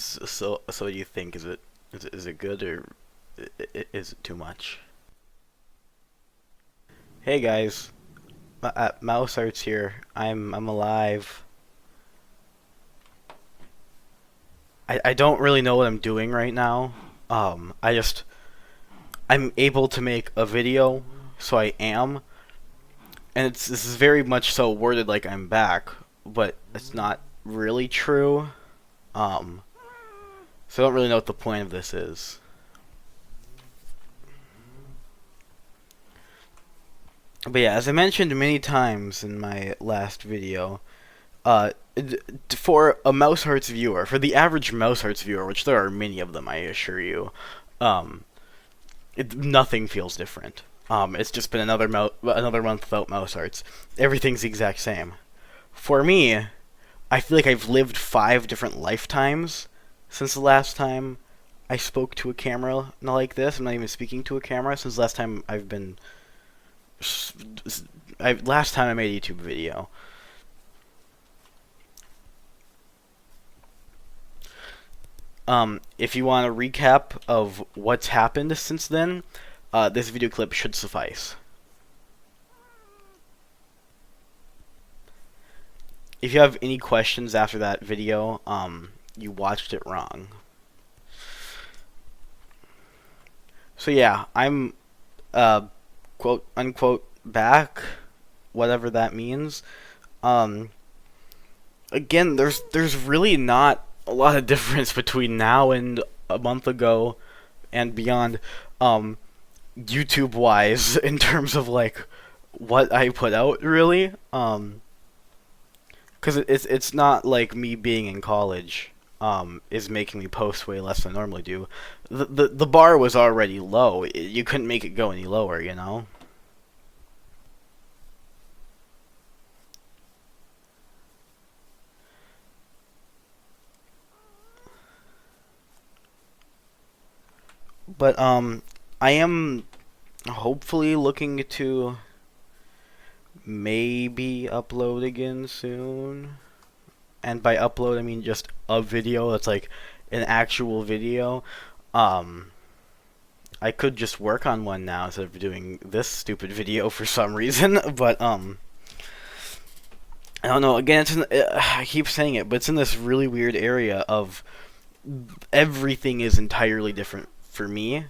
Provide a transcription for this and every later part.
So what do you think? Is it good, or is it too much? Hey guys, Mouse Arts here. I'm alive. I don't really know what I'm doing right now. I'm able to make a video, so I am, and this is very much so worded like I'm back, but it's not really true. Um, so I don't really know what the point of this is. But yeah, as I mentioned many times in my last video, for a Mouse Hearts viewer, for the average Mouse Hearts viewer, which there are many of them, I assure you, um, nothing feels different. It's just been another month without Mouse Hearts. Everything's the exact same. For me, I feel like I've lived 5 different lifetimes since the last time I spoke to a camera like this. I'm not even speaking to a camera since the last time last time I made a YouTube video. If you want a recap of what's happened since then, this video clip should suffice. If you have any questions after that video, you watched it wrong. So yeah, I'm quote unquote back, whatever that means. Again, there's really not a lot of difference between now and a month ago and beyond, YouTube wise, in terms of like what I put out, really. Because it's not like me being in college is making me post way less than I normally do. The bar was already low. You couldn't make it go any lower, you know? But I am hopefully looking to maybe upload again soon. And by upload, I mean just a video that's like an actual video. I could just work on one now instead of doing this stupid video for some reason, but I don't know. Again, I keep saying it, but it's in this really weird area of everything is entirely different for me,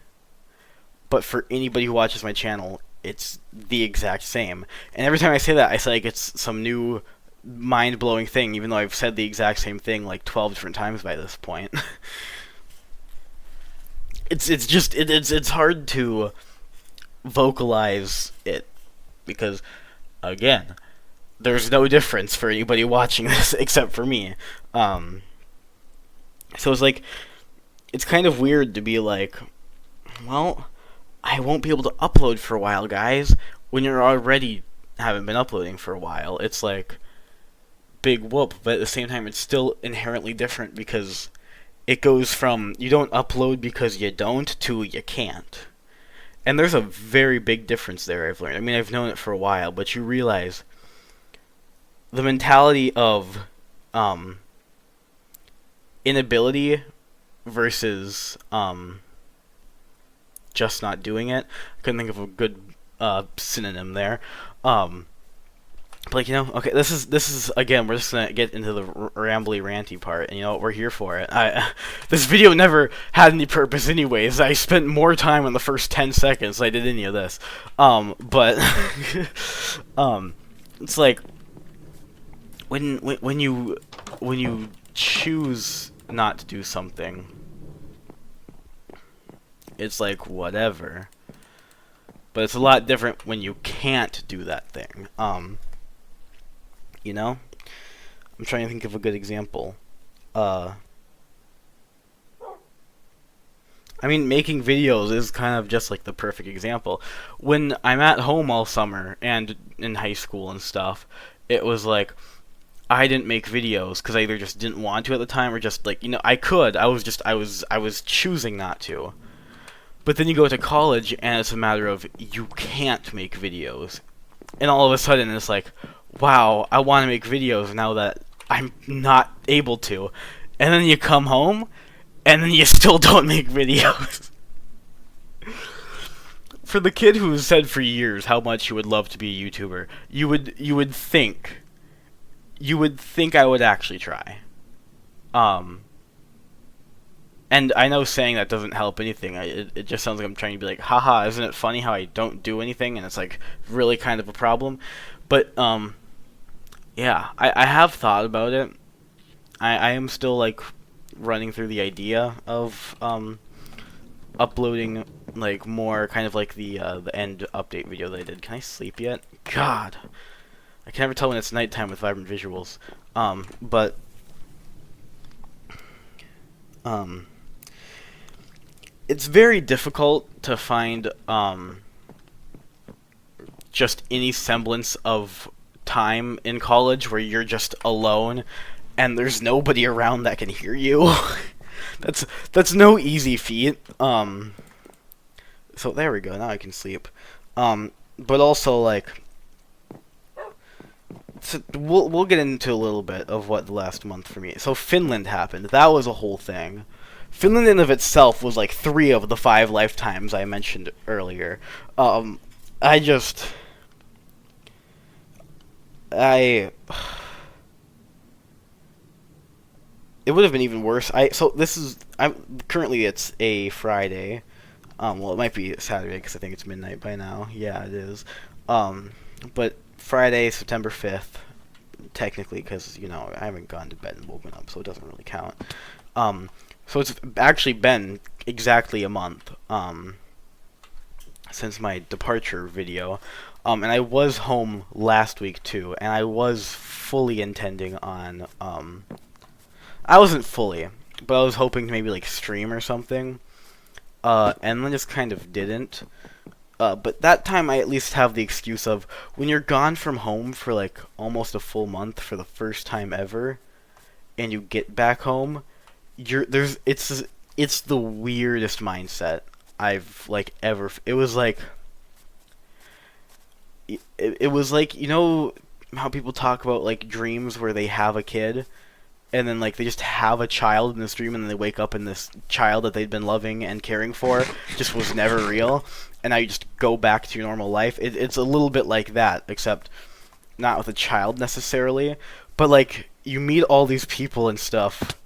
but for anybody who watches my channel, it's the exact same. And every time I say that, I say like it's some new mind-blowing thing, even though I've said the exact same thing like 12 different times by this point. It's hard to vocalize it because, again, there's no difference for anybody watching this except for me. So it's like, it's kind of weird to be like, well, I won't be able to upload for a while, guys, when you're already haven't been uploading for a while. It's like, big whoop, but at the same time, it's still inherently different because it goes from you don't upload because you don't to you can't. And there's a very big difference there, I've learned. I mean, I've known it for a while, but you realize the mentality of inability versus just not doing it. I couldn't think of a good synonym there. But like, okay, this is again, we're just gonna get into the rambly ranty part, and you know what, we're here for it. This video never had any purpose anyways. I spent more time on the first 10 seconds than I did any of this. But it's like when you choose not to do something, it's like whatever. But it's a lot different when you can't do that thing. You know? I'm trying to think of a good example. I mean, making videos is kind of just like the perfect example. When I'm at home all summer and in high school and stuff, it was like I didn't make videos because I either just didn't want to at the time or just like, I could. I was choosing not to. But then you go to college and it's a matter of you can't make videos. And all of a sudden it's like, wow, I want to make videos now that I'm not able to. and then you come home, and then you still don't make videos. For the kid who has said for years how much he would love to be a YouTuber, you would think I would actually try. And I know saying that doesn't help anything. It just sounds like I'm trying to be like, haha, isn't it funny how I don't do anything? And it's like really kind of a problem. But yeah, I have thought about it. I am still like running through the idea of uploading like more kind of like the end update video that I did. Can I sleep yet? God, I can never tell when it's nighttime with vibrant visuals. But it's very difficult to find just any semblance of time in college where you're just alone and there's nobody around that can hear you. That's no easy feat. So there we go. Now I can sleep. But also like, so we'll get into a little bit of what the last month for me. So Finland happened. That was a whole thing. Finland in of itself was like 3 of the 5 lifetimes I mentioned earlier. It would have been even worse. Currently it's a Friday. Well, it might be Saturday because I think it's midnight by now. Yeah, it is. But Friday, September 5th, technically, because, you know, I haven't gone to bed and woken up, so it doesn't really count. So it's actually been exactly a month, since my departure video. And I was home last week, too, and I was fully intending on, I wasn't fully, but I was hoping to maybe, like, stream or something. And then just kind of didn't. But that time I at least have the excuse of, when you're gone from home for, like, almost a full month for the first time ever, and you get back home, it's the weirdest mindset I've, like, ever... It was like, you know how people talk about, like, dreams where they have a kid? And then, like, they just have a child in this dream, and then they wake up and this child that they'd been loving and caring for just was never real. And now you just go back to your normal life. It's a little bit like that, except not with a child necessarily. But, like, you meet all these people and stuff.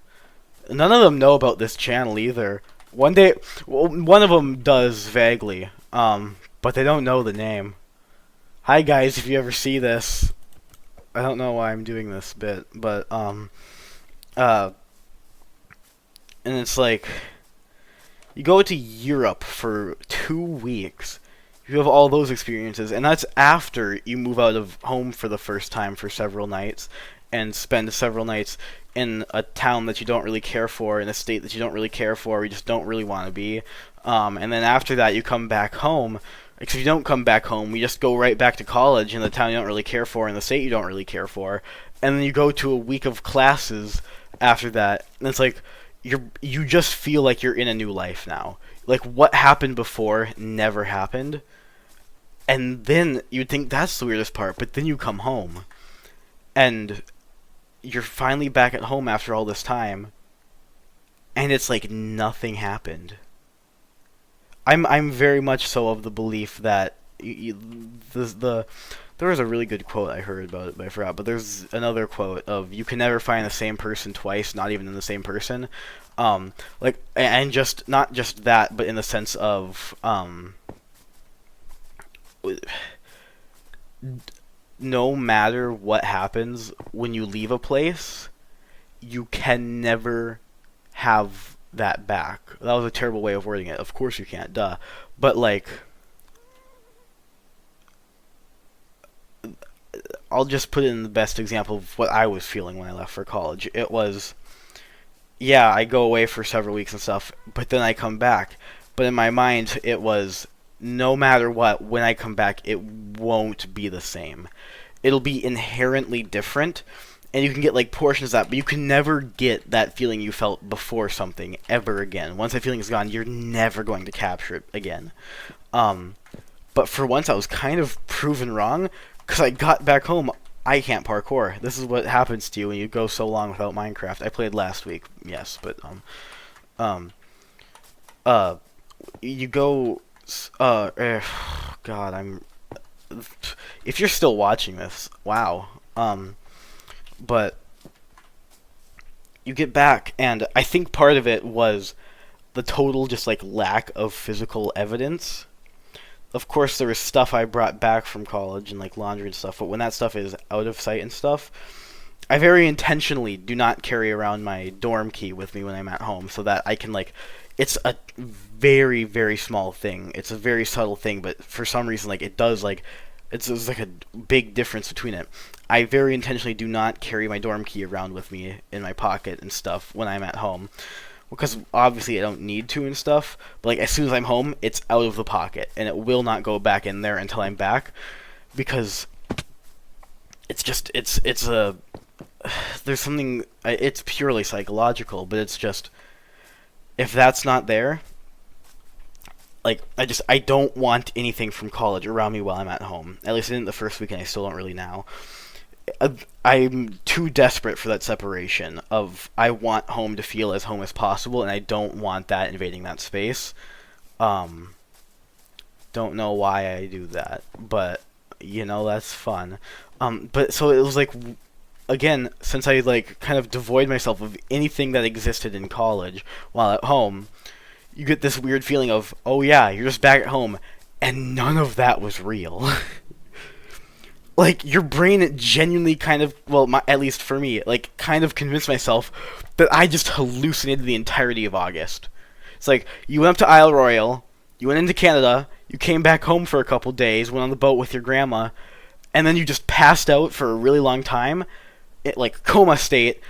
None of them know about this channel either. One of them does vaguely, but they don't know the name. Hi, guys, if you ever see this. I don't know why I'm doing this bit, but, and it's like, you go to Europe for 2 weeks, you have all those experiences, and that's after you move out of home for the first time for several nights, and spend several nights in a town that you don't really care for, in a state that you don't really care for, or you just don't really want to be, and then after that you come back home. Except you don't come back home, you just go right back to college in the town you don't really care for, in the state you don't really care for, and then you go to a week of classes after that, and it's like, you just feel like you're in a new life now. Like, what happened before never happened, and then you'd think that's the weirdest part, but then you come home, and you're finally back at home after all this time, and it's like nothing happened. I'm very much so of the belief that there was a really good quote I heard about it, but I forgot. But there's another quote of, you can never find the same person twice, not even in the same person. Like, and just not just that, but in the sense of no matter what happens when you leave a place, you can never have that back. That was a terrible way of wording it. Of course you can't, duh. But, like, I'll just put it in the best example of what I was feeling when I left for college. It was, yeah, I go away for several weeks and stuff, but then I come back. But in my mind, it was, no matter what, when I come back, it won't be the same. It'll be inherently different, and you can get, like, portions of that, but you can never get that feeling you felt before something ever again. Once that feeling is gone, you're never going to capture it again. But for once, I was kind of proven wrong, because I got back home, I can't parkour. This is what happens to you when you go so long without Minecraft. I played last week, yes, but um, uh, you go, God, if you're still watching this, wow. But you get back, and I think part of it was the total just like lack of physical evidence. Of course, there was stuff I brought back from college and like laundry and stuff, but when that stuff is out of sight and stuff, I very intentionally do not carry around my dorm key with me when I'm at home so that I can like it's a very very small thing. It's a very subtle thing, but for some reason like it does like it's like a big difference between it. I very intentionally do not carry my dorm key around with me in my pocket and stuff when I'm at home because obviously I don't need to and stuff, but like as soon as I'm home, it's out of the pocket and it will not go back in there until I'm back because it's just it's a there's something it's purely psychological, but it's just if that's not there, like I don't want anything from college around me while I'm at home. At least I didn't the first week and I still don't really now. I'm too desperate for that separation of I want home to feel as home as possible and I don't want that invading that space. Don't know why I do that, but that's fun. But so it was like again, since I like kind of devoid myself of anything that existed in college while at home, you get this weird feeling of, oh yeah, you're just back at home, and none of that was real. Like, your brain genuinely kind of, well, at least for me, like, kind of convinced myself that I just hallucinated the entirety of August. It's like, you went up to Isle Royale, you went into Canada, you came back home for a couple days, went on the boat with your grandma, and then you just passed out for a really long time, like, coma state,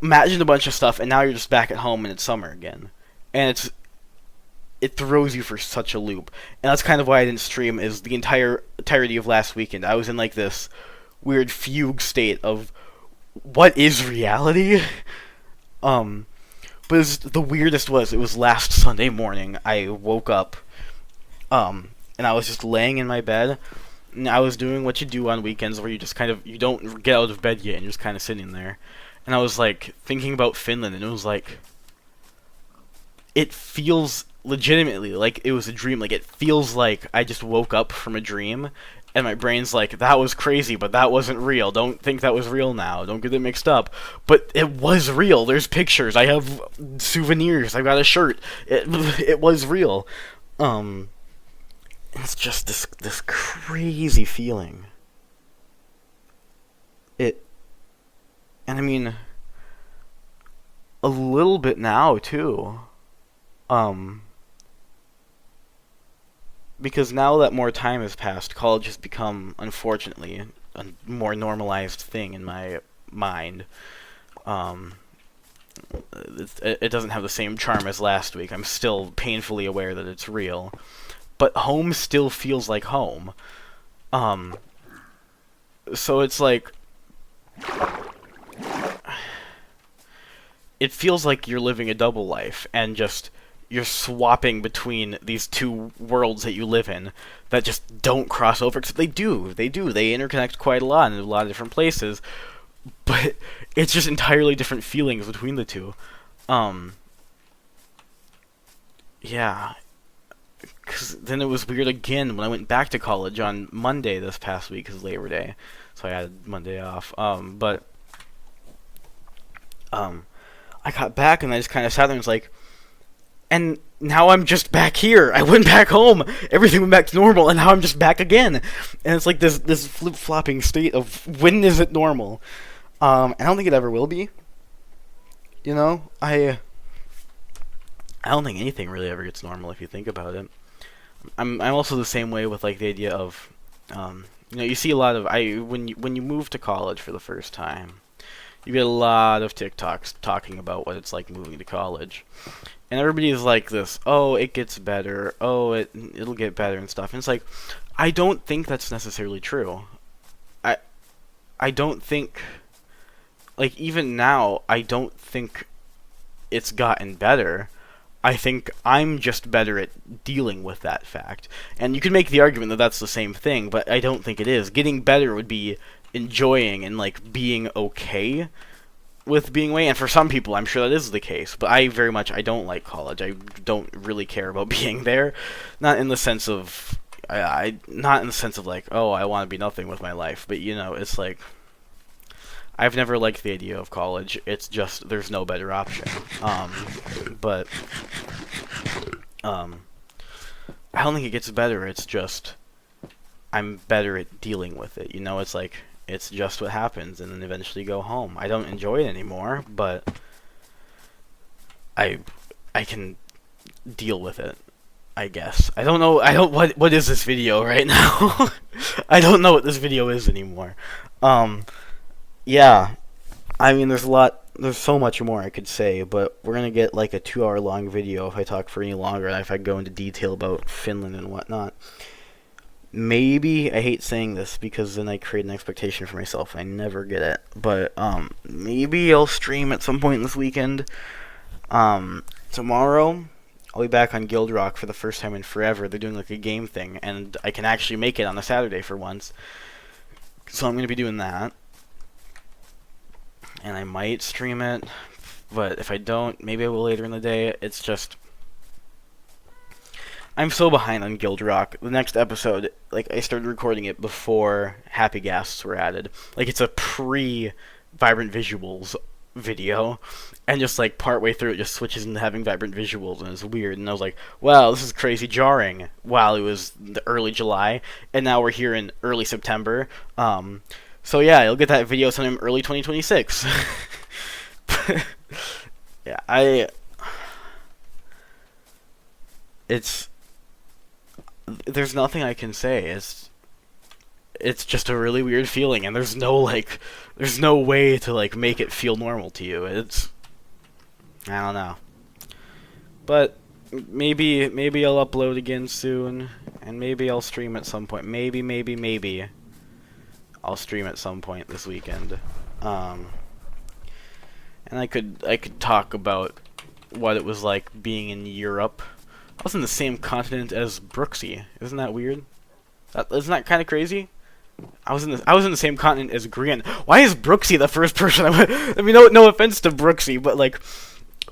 imagined a bunch of stuff, and now you're just back at home and it's summer again. And it throws you for such a loop. And that's kind of why I didn't stream, is the entirety of last weekend. I was in like this weird fugue state of what is reality? But the weirdest was, it was last Sunday morning. I woke up, and I was just laying in my bed, and I was doing what you do on weekends where you just kind of, you don't get out of bed yet, and you're just kind of sitting there. And I was like, thinking about Finland, and it was like, it feels legitimately like it was a dream. Like, it feels like I just woke up from a dream, and my brain's like, that was crazy, but that wasn't real. Don't think that was real now. Don't get it mixed up. But it was real. There's pictures. I have souvenirs. I've got a shirt. It was real. It's just this crazy feeling. And I mean, a little bit now, too. Because now that more time has passed, college has become, unfortunately, a more normalized thing in my mind. It doesn't have the same charm as last week. I'm still painfully aware that it's real. But home still feels like home. So it's like, it feels like you're living a double life, and just, you're swapping between these two worlds that you live in that just don't cross over, because they do. They interconnect quite a lot in a lot of different places, but it's just entirely different feelings between the two. Yeah. Because then it was weird again when I went back to college on Monday this past week, because Labor Day, so I had Monday off. I got back and I just kind of sat there and was like, and now I'm just back here. I went back home. Everything went back to normal, and now I'm just back again. And it's like this flip-flopping state of when is it normal? I don't think it ever will be. I don't think anything really ever gets normal if you think about it. I'm also the same way with like the idea of, you see a lot of when you move to college for the first time, you get a lot of TikToks talking about what it's like moving to college. And everybody's like this, oh, it gets better, oh, it'll get better and stuff. And it's like, I don't think that's necessarily true. I don't think, like, even now, I don't think it's gotten better. I think I'm just better at dealing with that fact. And you can make the argument that that's the same thing, but I don't think it is. Getting better would be enjoying and like being okay with being away. And for some people, I'm sure that is the case. But I don't like college. I don't really care about being there. Not in the sense of not in the sense of like, oh, I want to be nothing with my life. But you know, it's like I've never liked the idea of college. It's just there's no better option. But I don't think it gets better. It's just I'm better at dealing with it. You know, it's like it's just what happens, and then eventually go home. I don't enjoy it anymore, but I can deal with it, I guess. I don't know. What is this video right now? I don't know what this video is anymore. Yeah. I mean, there's so much more I could say, but we're gonna get like a 2-hour long video if I talk for any longer, and if I go into detail about Finland and whatnot. Maybe, I hate saying this because then I create an expectation for myself. I never get it. But, maybe I'll stream at some point this weekend. Tomorrow, I'll be back on Guild Rock for the first time in forever. They're doing like a game thing, and I can actually make it on a Saturday for once. So I'm going to be doing that. And I might stream it, but if I don't, maybe I will later in the day. It's just I'm so behind on Guild Rock. The next episode, like, I started recording it before Happy Ghasts were added. Like, it's a pre-Vibrant Visuals video, and just, like, partway through it just switches into having Vibrant Visuals, and it's weird, and I was like, wow, this is crazy jarring, while it was the early July, and now we're here in early September. So yeah, you'll get that video sometime early 2026. Yeah, there's nothing I can say. It's just a really weird feeling, and there's no way to like make it feel normal to you. I don't know. But maybe I'll upload again soon, and maybe I'll stream at some point. Maybe I'll stream at some point this weekend. And I could talk about what it was like being in Europe. I was in the same continent as Brooksy. Isn't that weird? Isn't that kind of crazy? I was in the same continent as Grian. Why is Brooksy the first person I mean, no offense to Brooksy, but like,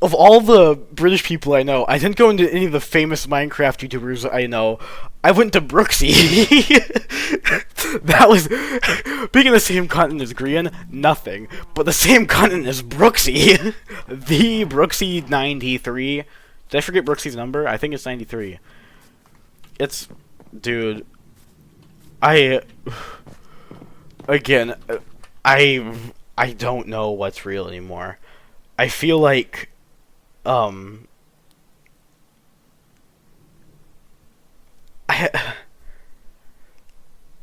of all the British people I know, I didn't go into any of the famous Minecraft YouTubers I know. I went to Brooksy. That was being in the same continent as Grian, nothing. But the same continent as Brooksy. The Brooksy 93. Did I forget Brooksy's number? I think it's 93. Dude, again, I don't know what's real anymore. I feel like,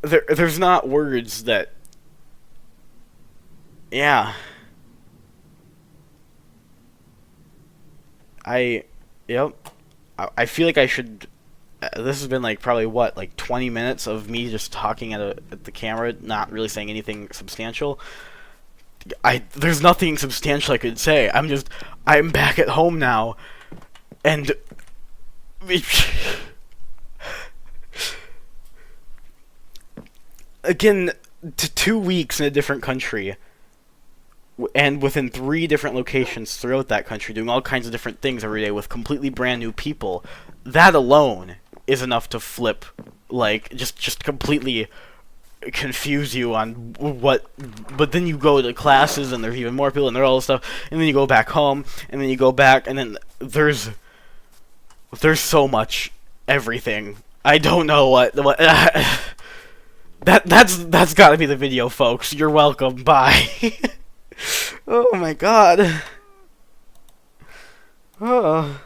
there's not words that, yeah. Yep. I feel like I should. This has been like probably what, like 20 minutes of me just talking at the camera, not really saying anything substantial. There's nothing substantial I could say. I'm back at home now, and again, 2 weeks in a different country. And within 3 different locations throughout that country, doing all kinds of different things every day with completely brand new people, that alone is enough to flip, like, just completely confuse you on what. But then you go to classes, and there's even more people, and there's all this stuff, and then you go back home, and then you go back, and then there's so much everything. I don't know what that's gotta be the video, folks. You're welcome. Bye. Oh my god. Oh.